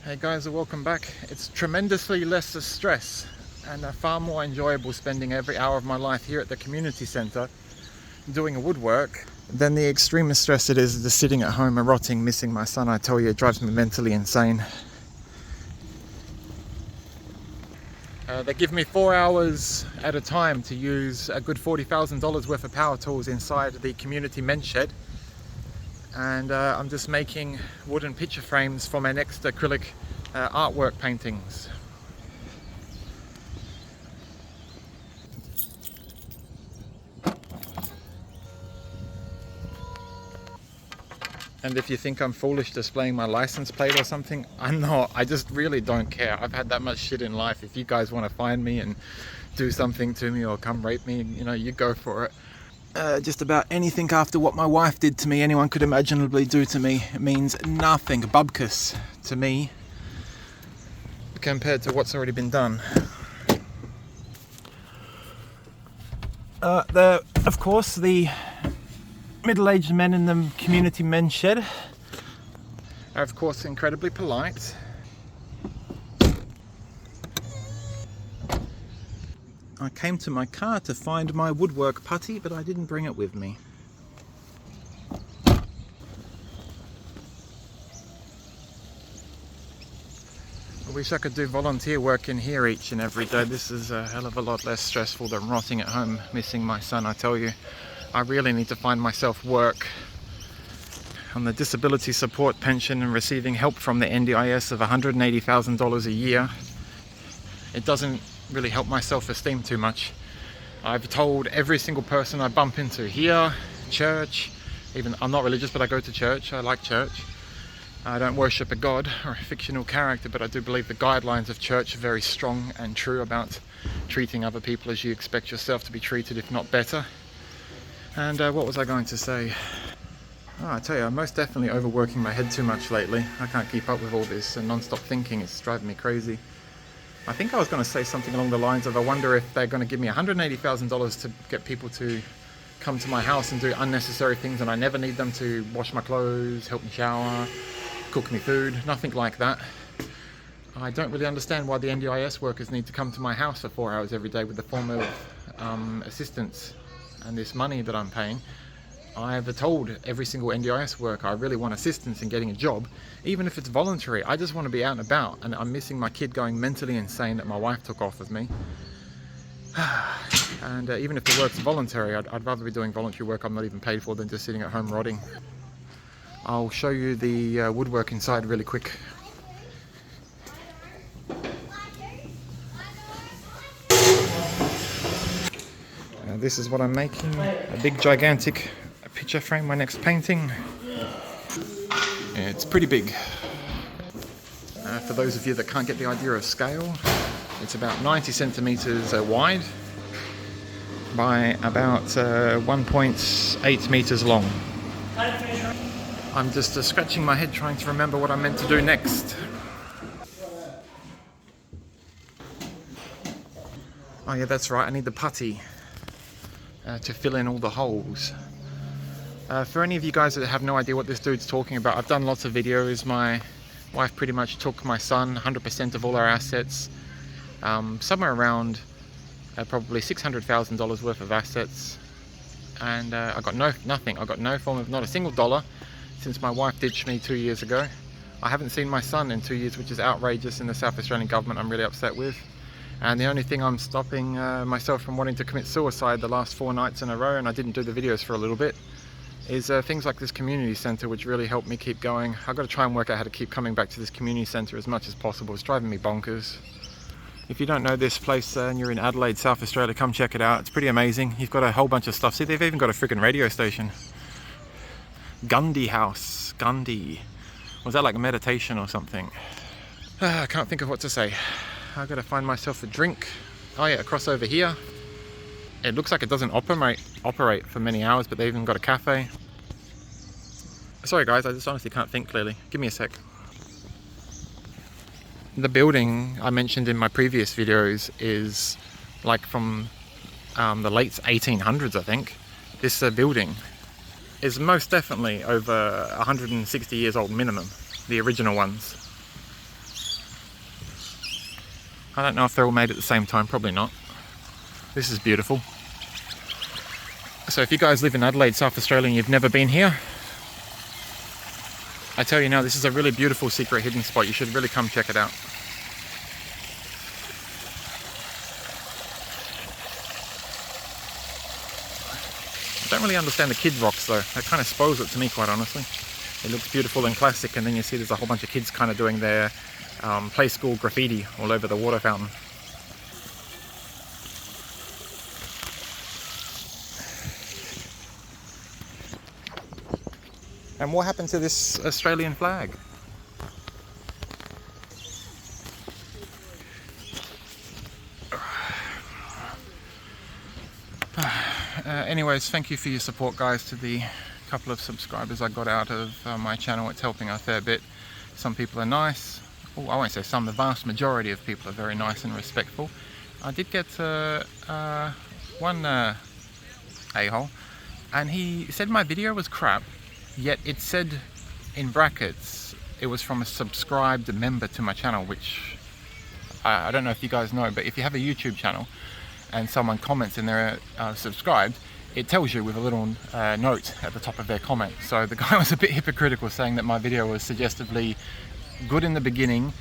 Hey guys, welcome back. It's tremendously less stress and far more enjoyable spending every hour of my life here at the community centre doing woodwork than the extreme stress it is just sitting at home and rotting, missing my son. I tell you, it drives me mentally insane. They give me 4 hours at a time to use a good $40,000 worth of power tools inside the community men's shed. And I'm just making wooden picture frames for my next acrylic artwork paintings. And if you think I'm foolish displaying my license plate or something, I'm not. I just really don't care. I've had that much shit in life. If you guys want to find me and do something to me or come rape me, you know, you go for it. Just about anything after what my wife did to me, anyone could imaginably do to me, it means nothing, bubkus, to me, compared to what's already been done. Of course, the middle-aged men in the community men's shed are, of course, incredibly polite. I came to my car to find my woodwork putty, but I didn't bring it with me. I wish I could do volunteer work in here each and every day. This is a hell of a lot less stressful than rotting at home, missing my son, I tell you. I really need to find myself work. On the disability support pension and receiving help from the NDIS of $180,000 a year, it doesn't really help my self-esteem too much. I've told every single person I bump into here, church, even I'm not religious, but I go to church. I like church. I don't worship a god or a fictional character, but I do believe the guidelines of church are very strong and true about treating other people as you expect yourself to be treated, if not better. And what was I going to say? Oh, I tell you, I'm most definitely overworking my head too much lately. I can't keep up with all this and non-stop thinking. It's driving me crazy. I think I was going to say something along the lines of, I wonder if they're going to give me $180,000 to get people to come to my house and do unnecessary things, and I never need them to wash my clothes, help me shower, cook me food, nothing like that. I don't really understand why the NDIS workers need to come to my house for 4 hours every day with the form of assistance and this money that I'm paying. I've told every single NDIS worker I really want assistance in getting a job, even if it's voluntary. I just want to be out and about, and I'm missing my kid going mentally insane that my wife took off of me. And even if the work's voluntary, I'd rather be doing voluntary work I'm not even paid for than just sitting at home rotting. I'll show you the woodwork inside really quick. This is what I'm making, a big gigantic picture frame, my next painting. It's pretty big. For those of you that can't get the idea of scale, it's about 90 centimeters wide by about 1.8 meters long. I'm just scratching my head trying to remember what I'm meant to do next. Oh yeah, that's right, I need the putty to fill in all the holes. For any of you guys that have no idea what this dude's talking about, I've done lots of videos. My wife pretty much took my son, 100% of all our assets, somewhere around probably $600,000 worth of assets, and I got nothing. I got no form of, not a single dollar since my wife ditched me 2 years ago. I haven't seen my son in 2 years, which is outrageous in the South Australian government. I'm really upset with. And the only thing I'm stopping myself from wanting to commit suicide the last 4 nights in a row, and I didn't do the videos for a little bit, is things like this community centre, which really helped me keep going. I've got to try and work out how to keep coming back to this community centre as much as possible. It's driving me bonkers. If you don't know this place and you're in Adelaide, South Australia, come check it out. It's pretty amazing. You've got a whole bunch of stuff. See, they've even got a friggin' radio station. Gundy House. Gundy. Was that like a meditation or something? I can't think of what to say. I've got to find myself a drink. Oh yeah, across over here. It looks like it doesn't operate for many hours, but they've even got a cafe. Sorry guys, I just honestly can't think clearly. Give me a sec. The building I mentioned in my previous videos is like from the late 1800s, I think. This building is most definitely over 160 years old minimum, the original ones. I don't know if they're all made at the same time, probably not. This is beautiful. So if you guys live in Adelaide, South Australia, and you've never been here, I tell you now, this is a really beautiful secret hidden spot. You should really come check it out. I don't really understand the kid rocks though. That kind of spoils it to me, quite honestly. It looks beautiful and classic, and then you see there's a whole bunch of kids kind of doing their play school graffiti all over the water fountain. And what happened to this Australian flag? Anyways, thank you for your support, guys, to the couple of subscribers I got out of my channel. It's helping a fair bit. Some people are nice. Oh, I won't say some, the vast majority of people are very nice and respectful. I did get one a-hole, and he said my video was crap, yet it said in brackets it was from a subscribed member to my channel, which I don't know if you guys know, but if you have a YouTube channel and someone comments and they're subscribed, it tells you with a little note at the top of their comment. So the guy was a bit hypocritical, saying that my video was suggestively good in the beginning,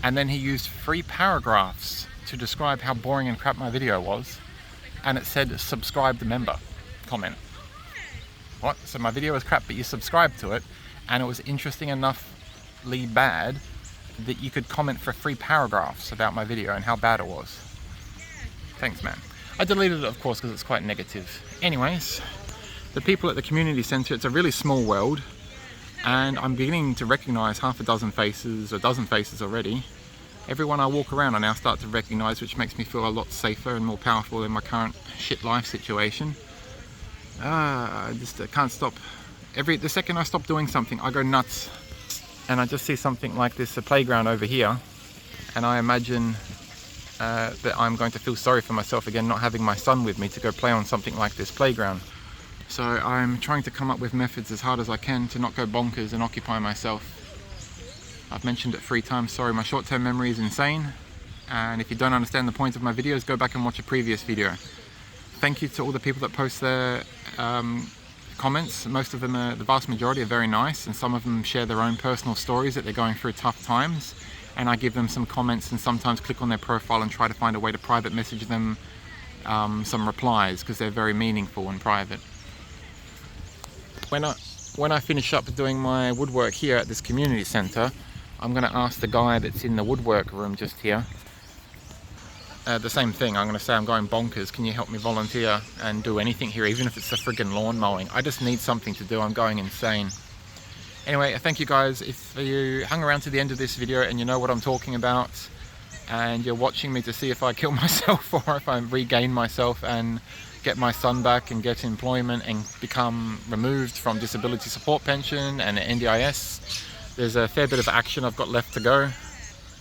and then he used 3 paragraphs to describe how boring and crap my video was, and it said subscribed member comment. What? So my video was crap, but you subscribed to it, and it was interesting enoughly bad that you could comment for 3 paragraphs about my video and how bad it was. Thanks, man. I deleted it, of course, because it's quite negative. Anyways, the people at the community centre, it's a really small world, and I'm beginning to recognise half a dozen faces, a dozen faces already. Everyone I walk around I now start to recognise, which makes me feel a lot safer and more powerful in my current shit life situation. I can't stop. The second I stop doing something, I go nuts. And I just see something like this, a playground over here, and I imagine that I'm going to feel sorry for myself again, not having my son with me to go play on something like this playground. So I'm trying to come up with methods as hard as I can to not go bonkers and occupy myself. I've mentioned it 3 times, sorry, my short-term memory is insane. And if you don't understand the point of my videos, go back and watch a previous video. Thank you to all the people that post their comments. Most of them, the vast majority, are very nice, and some of them share their own personal stories that they're going through tough times. And I give them some comments and sometimes click on their profile and try to find a way to private message them some replies, because they're very meaningful and private. When I finish up doing my woodwork here at this community centre, I'm going to ask the guy that's in the woodwork room just here the same thing. I'm going to say I'm going bonkers, can you help me volunteer and do anything here, even if it's the friggin' lawn mowing. I just need something to do, I'm going insane. Anyway, thank you guys. If you hung around to the end of this video and you know what I'm talking about, and you're watching me to see if I kill myself or if I regain myself and get my son back and get employment and become removed from disability support pension and NDIS, there's a fair bit of action I've got left to go.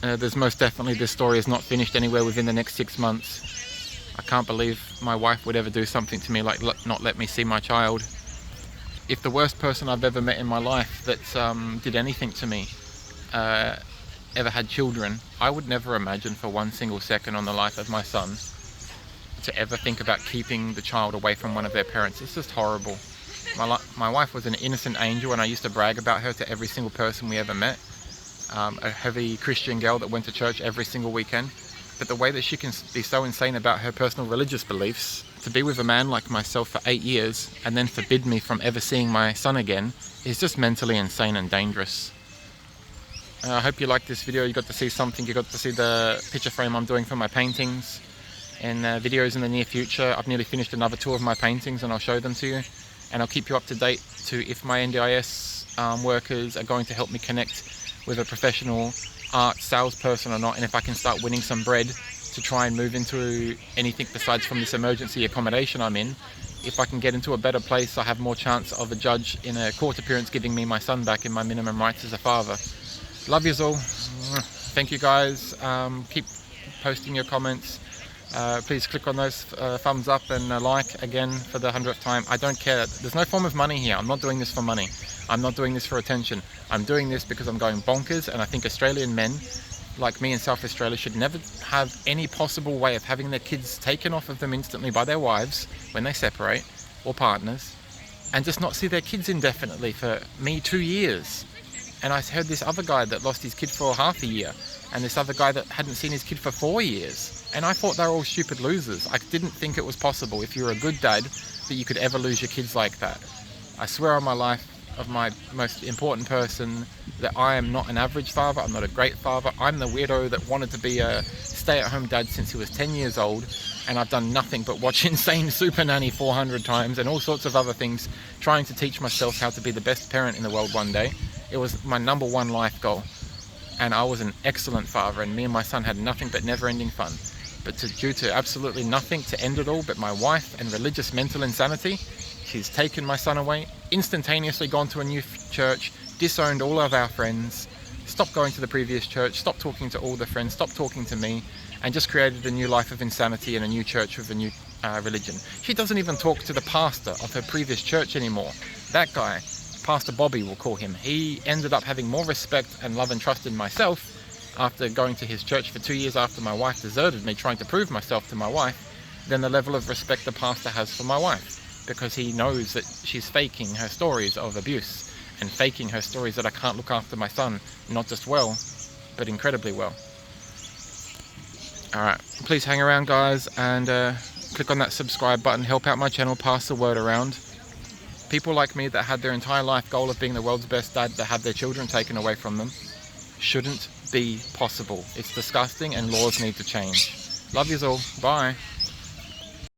There's most definitely, this story is not finished anywhere within the next 6 months. I can't believe my wife would ever do something to me like not let me see my child. If the worst person I've ever met in my life that did anything to me ever had children, I would never imagine for 1 single second on the life of my son to ever think about keeping the child away from one of their parents. It's just horrible. My wife was an innocent angel, and I used to brag about her to every single person we ever met. A heavy Christian girl that went to church every single weekend. But the way that she can be so insane about her personal religious beliefs, to be with a man like myself for 8 years and then forbid me from ever seeing my son again, is just mentally insane and dangerous. I hope you liked this video. You got to see something. You got to see the picture frame I'm doing for my paintings. And videos in the near future. I've nearly finished another 2 of my paintings, and I'll show them to you. And I'll keep you up to date to if my NDIS workers are going to help me connect with a professional art salesperson or not, and if I can start winning some bread to try and move into anything besides from this emergency accommodation I'm in. If I can get into a better place, I have more chance of a judge in a court appearance giving me my son back in my minimum rights as a father. Love yous all. Thank you guys. Keep posting your comments. Please click on those thumbs up and like again for the 100th time. I don't care. There's no form of money here. I'm not doing this for money. I'm not doing this for attention. I'm doing this because I'm going bonkers, and I think Australian men like me in South Australia should never have any possible way of having their kids taken off of them instantly by their wives when they separate, or partners, and just not see their kids indefinitely. For me, 2 years. And I heard this other guy that lost his kid for half a year, and this other guy that hadn't seen his kid for 4 years. And I thought they were all stupid losers. I didn't think it was possible, if you're a good dad, that you could ever lose your kids like that. I swear on my life of my most important person that I am not an average father. I'm not a great father. I'm the weirdo that wanted to be a stay-at-home dad since he was 10 years old, and I've done nothing but watch Insane Super Nanny 400 times and all sorts of other things, trying to teach myself how to be the best parent in the world one day. It was my number one life goal, and I was an excellent father, and me and my son had nothing but never-ending fun. But due to absolutely nothing to end it all but my wife and religious mental insanity, she's taken my son away, instantaneously gone to a new church, disowned all of our friends, stopped going to the previous church, stopped talking to all the friends, stopped talking to me, and just created a new life of insanity and a new church with a new religion. She doesn't even talk to the pastor of her previous church anymore. That guy, Pastor Bobby we'll call him, he ended up having more respect and love and trust in myself after going to his church for 2 years after my wife deserted me, trying to prove myself to my wife, than the level of respect the pastor has for my wife, because he knows that she's faking her stories of abuse and faking her stories that I can't look after my son, not just well, but incredibly well. Alright, please hang around, guys, and click on that subscribe button, help out my channel, pass the word around. People like me that had their entire life goal of being the world's best dad, that had their children taken away from them, shouldn't be possible. It's disgusting, and laws need to change. Love yous all. Bye.